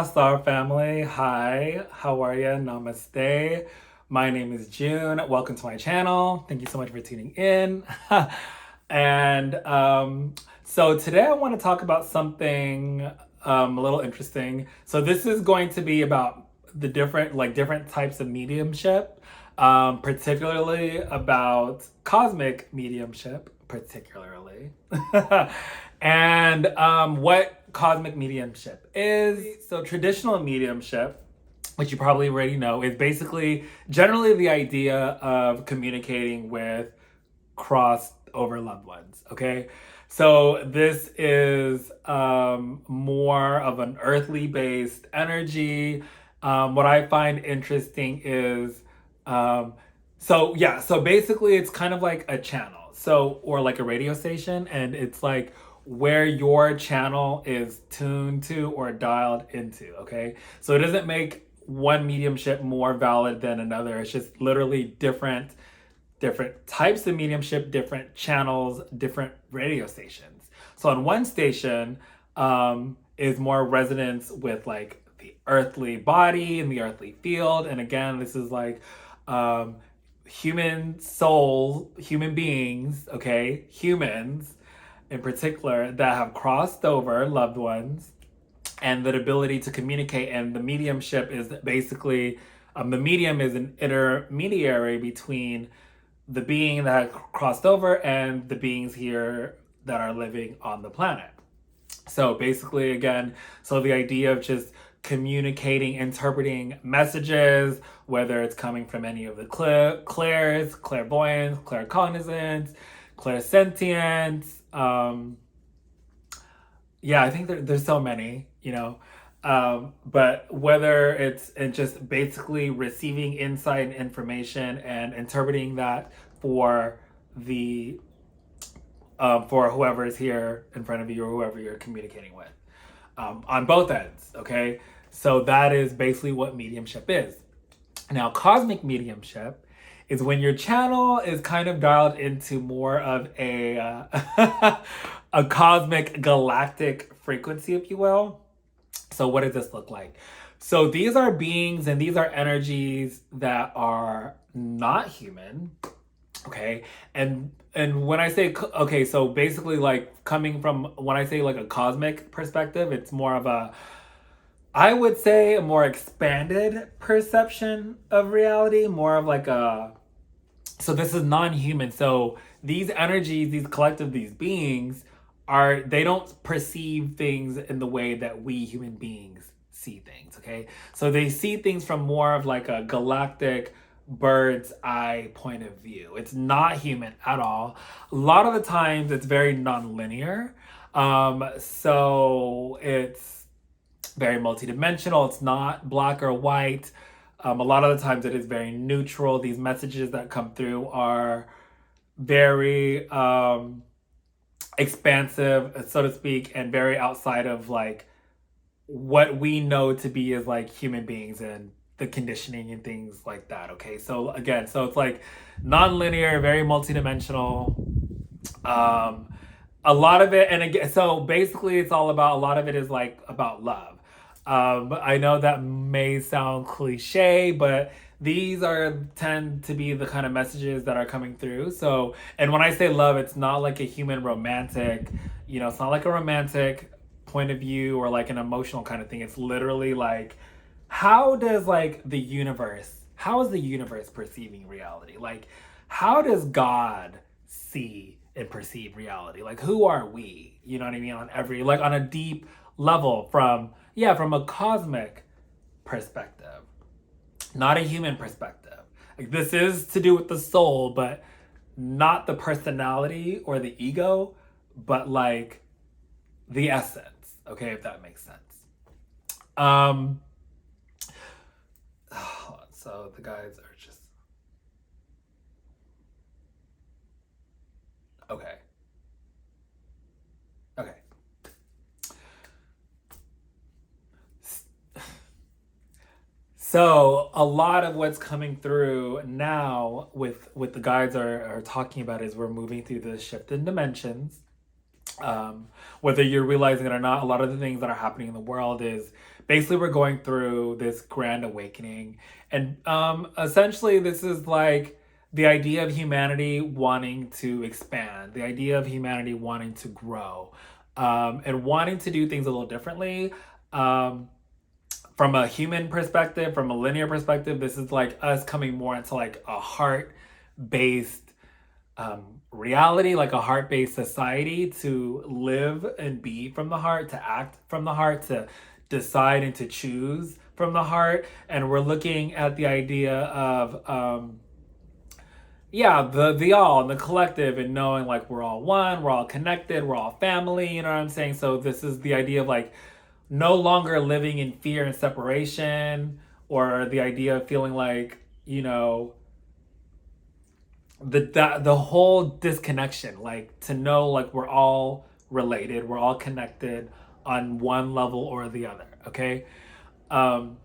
Aloha, Star Family. Hi, how are you? Namaste. My name is June. Welcome to my channel. Thank you so much for tuning in. and so today I want to talk about something a little interesting. So this is going to be about the different types of mediumship, particularly about cosmic mediumship, particularly. And what cosmic mediumship is. So traditional mediumship, which you probably already know, is basically generally the idea of communicating with crossed over loved ones. Okay. So this is more of an earthly based energy. What I find interesting is so basically it's kind of like a channel. So or like a radio station, and it's like where your channel is tuned to or dialed into. Okay. So it doesn't make one mediumship more valid than another. It's just literally different types of mediumship, different channels, different radio stations. So on one station is more resonance with like the earthly body and the earthly field. And again, this is like human soul, human beings, okay, humans in particular that have crossed over loved ones and the ability to communicate. And the mediumship is basically the medium is an intermediary between the being that crossed over and the beings here that are living on the planet. So basically, again, so the idea of just communicating, interpreting messages, whether it's coming from any of the clairs, clairvoyance, claircognizance, clairsentience. Yeah, I think there's so many, but whether it's in just basically receiving insight and information and interpreting that for the for whoever is here in front of you or whoever you're communicating with, on both ends. Okay, so that is basically what mediumship is. Now, cosmic mediumship is when your channel is kind of dialed into more of a a cosmic galactic frequency, if you will. So what does this look like? So these are beings and these are energies that are not human. Okay. And when I say, okay, so basically like coming from, when I say like a cosmic perspective, it's more of a, I would say a more expanded perception of reality, more of like a, so this is non-human. So these energies, these beings they don't perceive things in the way that we human beings see things. Okay. So they see things from more of like a galactic bird's eye point of view. It's not human at all. A lot of the times it's very non-linear. So it's very multidimensional. It's not black or white. A lot of the times it is very neutral. These messages that come through are very expansive, so to speak, and very outside of like what we know to be as like human beings and the conditioning and things like that. Okay, so again, so it's like non-linear, very multidimensional. A lot of it, and again, so basically it's all about, a lot of it is like about love. I know that may sound cliche, but these tend to be the kind of messages that are coming through. So, and when I say love, it's not like a human romantic, it's not like a romantic point of view or like an emotional kind of thing. It's literally like, how is the universe perceiving reality? Like, how does God see and perceive reality? Like, who are we? You know what I mean? On a deep level from a cosmic perspective, not a human perspective. Like, this is to do with the soul, but not the personality or the ego, but like the essence. Okay, if that makes sense. So the guys are just okay. Okay. So a lot of what's coming through now with the guides are talking about is we're moving through the shift in dimensions. Whether you're realizing it or not, a lot of the things that are happening in the world is basically we're going through this grand awakening. And essentially, this is like the idea of humanity wanting to expand, the idea of humanity wanting to grow, and wanting to do things a little differently. Um, from a human perspective, from a linear perspective, this is like us coming more into like a heart based reality, like a heart based society, to live and be from the heart, to act from the heart, to decide and to choose from the heart. And we're looking at the idea of, yeah, the all and the collective, and knowing like we're all one, we're all connected, we're all family, you know what I'm saying? So this is the idea of like no longer living in fear and separation, or the idea of feeling like, you know, the whole disconnection, like to know like we're all related, we're all connected on one level or the other. Okay. um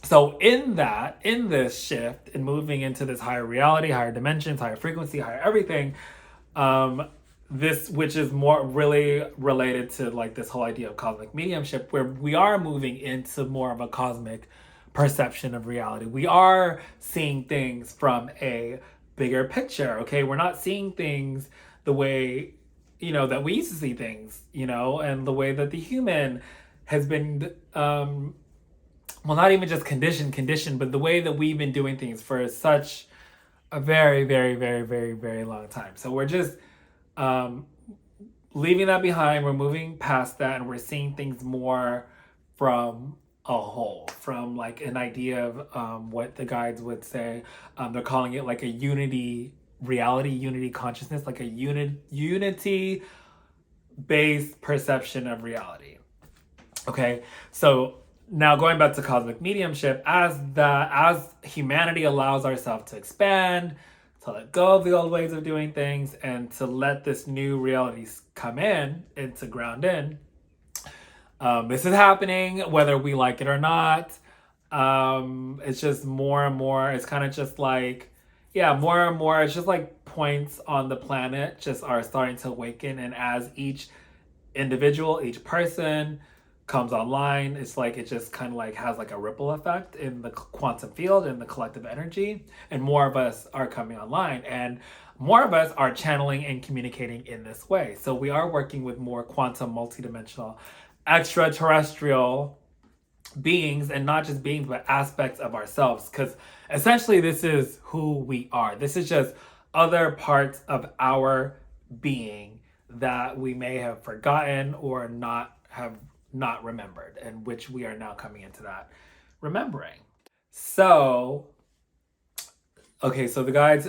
so in this shift and moving into this higher reality, higher dimensions, higher frequency, higher everything, um this, which is more really related to like this whole idea of cosmic mediumship, where we are moving into more of a cosmic perception of reality. We are seeing things from a bigger picture. Okay, we're not seeing things the way, you know, that we used to see things, you know, and the way that the human has been, well, not even just conditioned, but the way that we've been doing things for such a very, very, very, very, very long time. So we're just um, leaving that behind. We're moving past that, and we're seeing things more from a whole, from like an idea of what the guides would say. They're calling it like a unity reality, unity consciousness, like a unity based perception of reality. Okay, so now going back to cosmic mediumship, as humanity allows ourselves to expand, to let go of the old ways of doing things, and to let this new reality come in and to ground in. This is happening whether we like it or not. It's just more and more. It's kind of just like, yeah, more and more. It's just like points on the planet just are starting to awaken, and as each individual, each person comes online, it's like it just kind of like has like a ripple effect in the quantum field and the collective energy, and more of us are coming online, and more of us are channeling and communicating in this way. So we are working with more quantum, multidimensional, extraterrestrial beings, and not just beings but aspects of ourselves, because essentially this is who we are. This is just other parts of our being that we may have forgotten or not remembered, and which we are now coming into that remembering. So okay, so the guides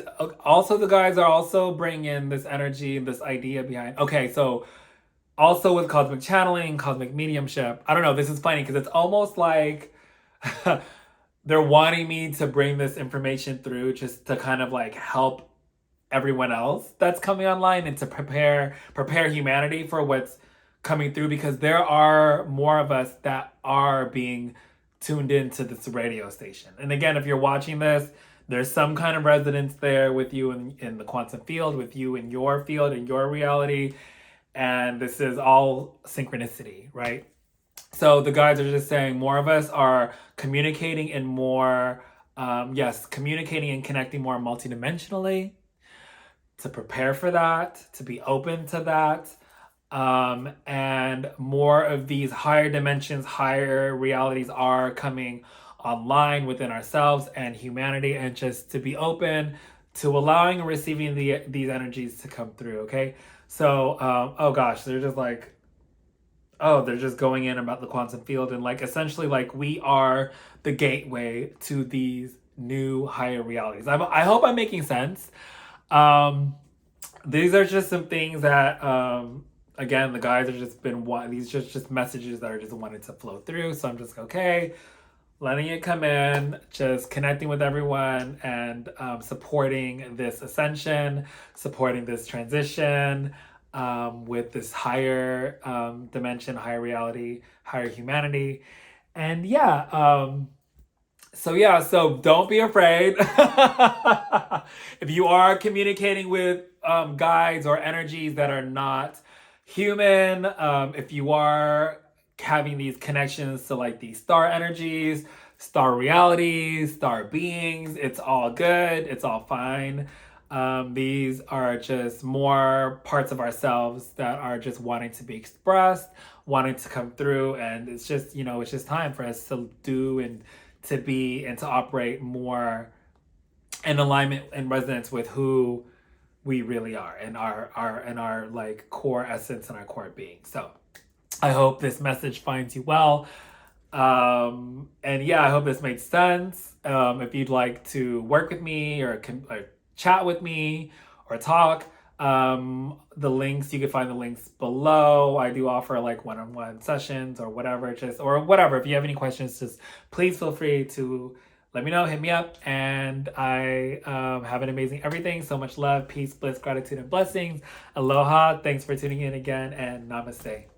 are also bringing in this energy, this idea behind. Okay, so also with cosmic channeling, cosmic mediumship, I don't know, this is funny because it's almost like they're wanting me to bring this information through just to kind of like help everyone else that's coming online, and to prepare humanity for what's coming through, because there are more of us that are being tuned into this radio station. And again, if you're watching this, there's some kind of resonance there with you in the quantum field, with you in your field, in your reality. And this is all synchronicity, right? So the guides are just saying more of us are communicating in more, communicating and connecting more multidimensionally, to prepare for that, to be open to that. And more of these higher dimensions, higher realities are coming online within ourselves and humanity, and just to be open to allowing and receiving these energies to come through. Okay, so oh gosh, they're just like, oh, they're just going in about the quantum field, and like essentially like we are the gateway to these new higher realities. I hope I'm making sense. These are just some things that again, the guys are just been these just messages that are just wanted to flow through. So I'm just okay, letting it come in, just connecting with everyone, and supporting this ascension, supporting this transition, with this higher dimension, higher reality, higher humanity. And so don't be afraid. If you are communicating with guides or energies that are not human, if you are having these connections to like these star energies, star realities, star beings, it's all good, it's all fine. These are just more parts of ourselves that are just wanting to be expressed, wanting to come through, and it's just, it's just time for us to do and to be and to operate more in alignment and resonance with who we really are and our like core essence and our core being. So I hope this message finds you well. And yeah, I hope this made sense. If you'd like to work with me or chat with me or talk, the links, you can find the links below. I do offer like one-on-one sessions or whatever, If you have any questions, just please feel free to let me know, hit me up. And I have an amazing everything. So much love, peace, bliss, gratitude, and blessings. Aloha. Thanks for tuning in again, and namaste.